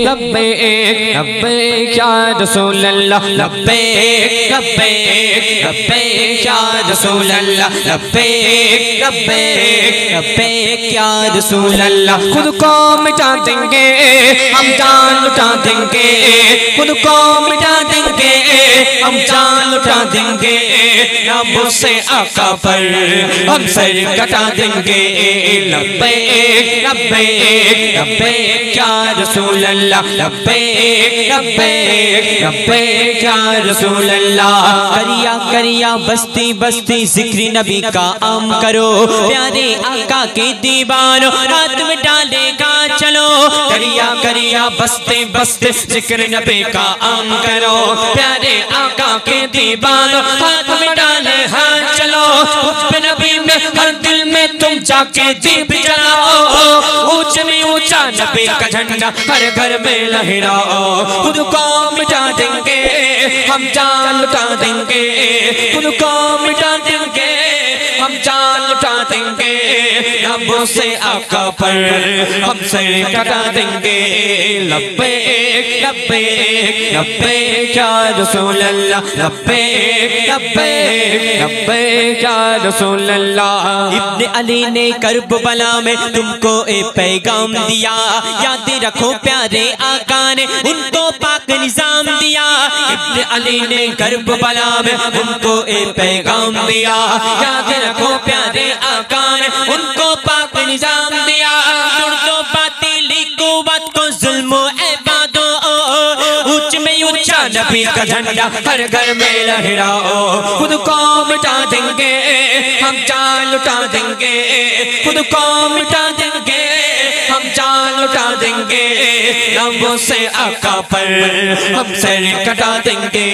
लब्बैक लब्बैक या रसूल अल्लाह लब्बैक लब्बैक लब्बैक या रसूल अल्लाह लब्बैक लब्बैक लब्बैक या रसूल अल्लाह। खुद को मिटा देंगे हम जान लुटा देंगे, खुद को मिटा देंगे हम जान लुटा देंगे, रब से आका पर हम सर कटा देंगे। लब्बैक लब्बैक लब्बैक या रसूल अल्लाह लब्बैक लब्बैक लब्बैक या रसूल अल्लाह। करिया करिया बस्ती बस्ती जिक्र नबी का आम करो, प्यारे आका के दीवारों हाथ में डालेगा चलो। करिया करिया बस्ती बस्ती जिक्र नबी का आम करो, प्यारे आका के दीवारों हाथ में डाले हाथ चलो। हुस्न नबी में हर दिल में तुम जाके दीप जलाओ, ऊंच में ऊंचा नबी का झंडा हर घर में लहराओ। खुद को मिटा देंगे हम जान लुटा देंगे, खुद को मिटा देंगे हम जान लुटा देंगे, रब्बों से आका पर हम सर कटा देंगे। लब्बैक लब्बैक लब्बैक या रसूल अल्लाह लब्बैक लब्बैक लब्बैक या रसूल अल्लाह। इब्ने अली ने करबला में तुमको एक पैगाम दिया, याद रखो प्यारे आका ने उनको पाक निजाम दिया। इब्ने अली ने करबला में उनको एक पैगाम दिया, याद रखो प्यारे आका ने उनको पाक निजाम दिया। दो बातिली कुव्वत को जुल्म इबादो, ऊंच में ऊंचा नबी का झंडा हर घर में लहराओ। खुद को मिटा देंगे हम जान लुटा देंगे, खुद को मिटा देंगे हम जान लुटा देंगे, रब्बों से आका पर हम सर कटा देंगे।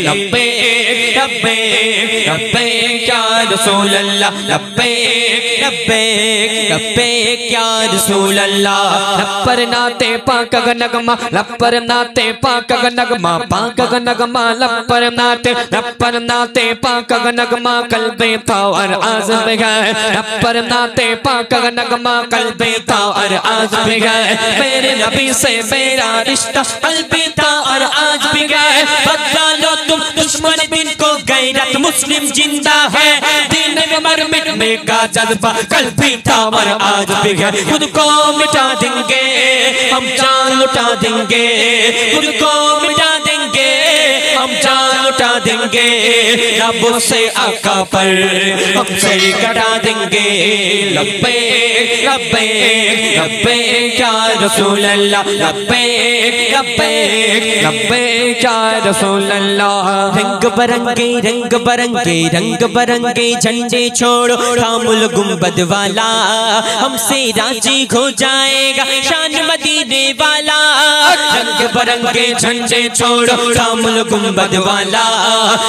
लब्बैक लब्बैक लब्बैक या रसूल अल्लाह लब्बैक लब्बैक लब्बैक या रसूल अल्लाह। लप्पर नाते पाक नगमा लप्पर नाते पाक नगमा पाक नगमा लप्पर नाते पाक नगमा कल्बे था और आज़म गए, लप्पर नाते पाक नगमा कल्बे था और आज भी गए। मेरे नबी से मेरा रिश्ता कल्बी था और आज भी गए। बदला लो तुम दुश्मन बिन को गैरत मुस्लिम जिंदा है, दीन उमर मिटने का जज्बा कल्बी था और आज भी गए। खुद को मिटा देंगे हम जान लुटा देंगे, खुद को मिटा देंगे हम जान लुटा देंगे, रब्बों से आका पर हम सर कटा देंगे। लब्बैक लब्बैक लब्बैक या रसूल अल्लाह लब्बैक लब्बैक लब्बैक या रसूल अल्लाह। रंग बरंगे झंडे छोड़ो थामुल गुंबद वाला, हमसे राजी हो जाएगा शान मदीने वाला। रंग बरंगे झंडे छोड़ो थामुल गुंबद वाला,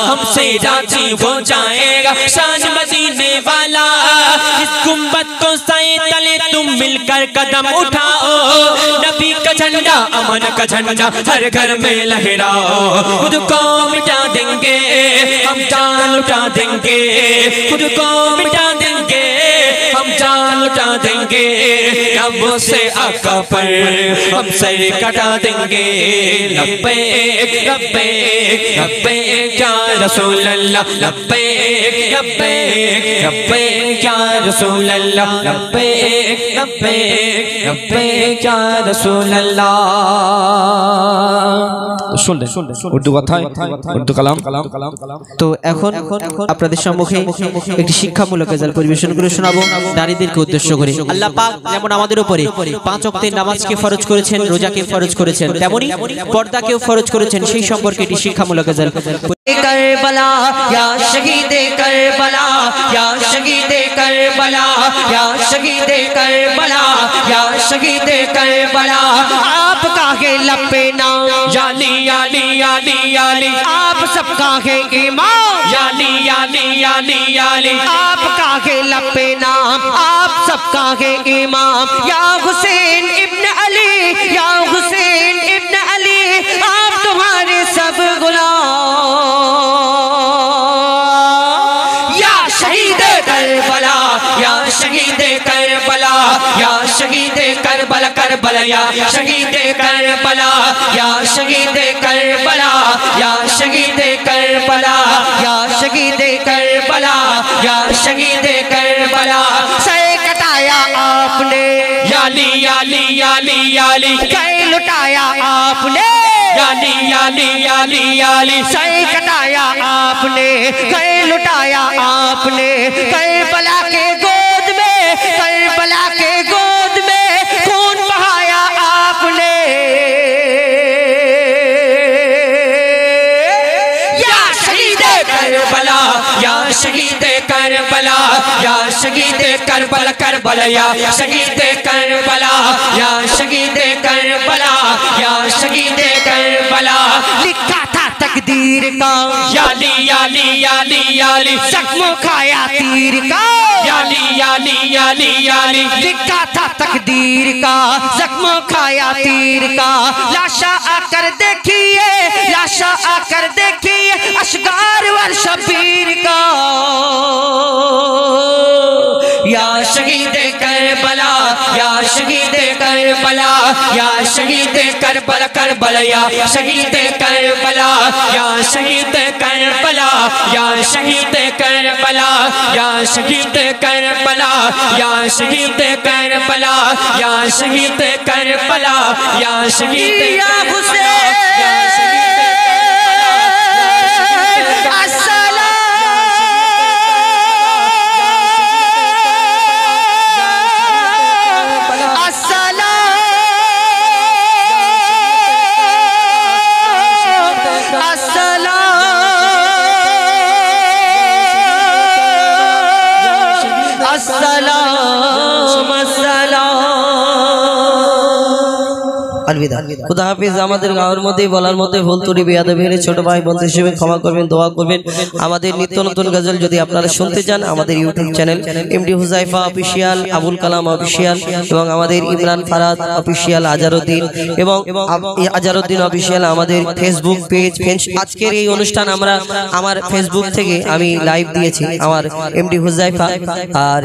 हमसे राजी हो जाएगा शान मदीने वाला। इस गुंबद को साए तले तुम मिलकर कदम उठाओ, नबी का झंडा अमन का झंडा हर घर में लहराओ। खुद को मिटा देंगे हम जान लुटा देंगे, खुद को मिटा देंगे हम जान लुटा देंगे, रब्बों से आका पर हम सर कटा देंगे। लब्बैक लब्बैक लब्बैक या रसूल अल्लाह लब्बैक लब्बैक लब्बैक या रसूल अल्लाह लब्बैक लब्बैक लब्बैक या रसूल अल्लाह। শুনলেন উর্দু কথায় উর্দু কালাম। তো এখন আপনাদের সম্মুখে একটি শিক্ষামূলক গজল পরিবেশন করে শোনাবো নারীদেরকে উদ্দেশ্য করে। আল্লাহ পাক যেমন আমাদের উপরে 5 ওয়াক্তের নামাজকে ফরজ করেছেন, রোজাকে ফরজ করেছেন, তেমনি পর্দাকেও ফরজ করেছেন, সেই সম্পর্কে একটি শিক্ষামূলক গজল। करबला या शहीद करबला या शहीद करबला या शहीद करबला या शहीद करबला, आपका है लपेना याली याली याली याली, आप सबका है इमाम याली याली याली याली, आपका है लपेना आप सबका है इमाम। या हुसैन इब्न अली या हुसैन इब्न अली, आप तुम्हारे सब गुलाम। या शहीद करबला या शहीद करबला या शहीद करबला करबला या शहीद करबला या शहीद करबला या शहीद करबला या शहीद करबला या शहीद करबला सर कटाया आपने याली याली याली याली कई लुटाया आपने याली याली याली याली सर कटाया आपने कई लुटाया आपने करबला के गोद में करबला के गोद में खून बहाया आपने या शहीद करबला या शहीद करबला या शहीद करबला करबला या शहीद करबला या शहीद करबला या शहीद करबला लिखा था तकदीर का याली याली याली याली जख्मों खाया तीर का याली याली याली याली लिखा था तकदीर का जख्मों खाया तीर का लाशा आकर देखिए लाशा आकर देखिए अशगार वर शबीर का या शहीद करबला या शहीद करबला या शहीद करबला करबला या शहीद करबला या शहीद करबला या शहीद करबला या शहीद करबला या शहीद करबला या शहीद करबला या शहीद अलविदा खुदा हाफिज আমাদের গাওয়ার মধ্যে বলার মধ্যে ভুল ত্রুটি বেয়াদবি হলে ছোট ভাই বোন হিসেবে ক্ষমা করবেন দোয়া করবেন আমাদের নিত্য নতুন গজল যদি আপনারা শুনতে চান আমাদের YouTube channel MD Huzaifa official Abul Kalam official এবং আমাদের ইমরান ফারাদ অফিশিয়াল আজারউদ্দিন এবং আজারউদ্দিন অফিশিয়াল আমাদের ফেসবুক পেজ আজকের এই অনুষ্ঠান আমরা আমার ফেসবুক থেকে আমি লাইভ দিয়েছি আমার এমডি হুজাইফা আর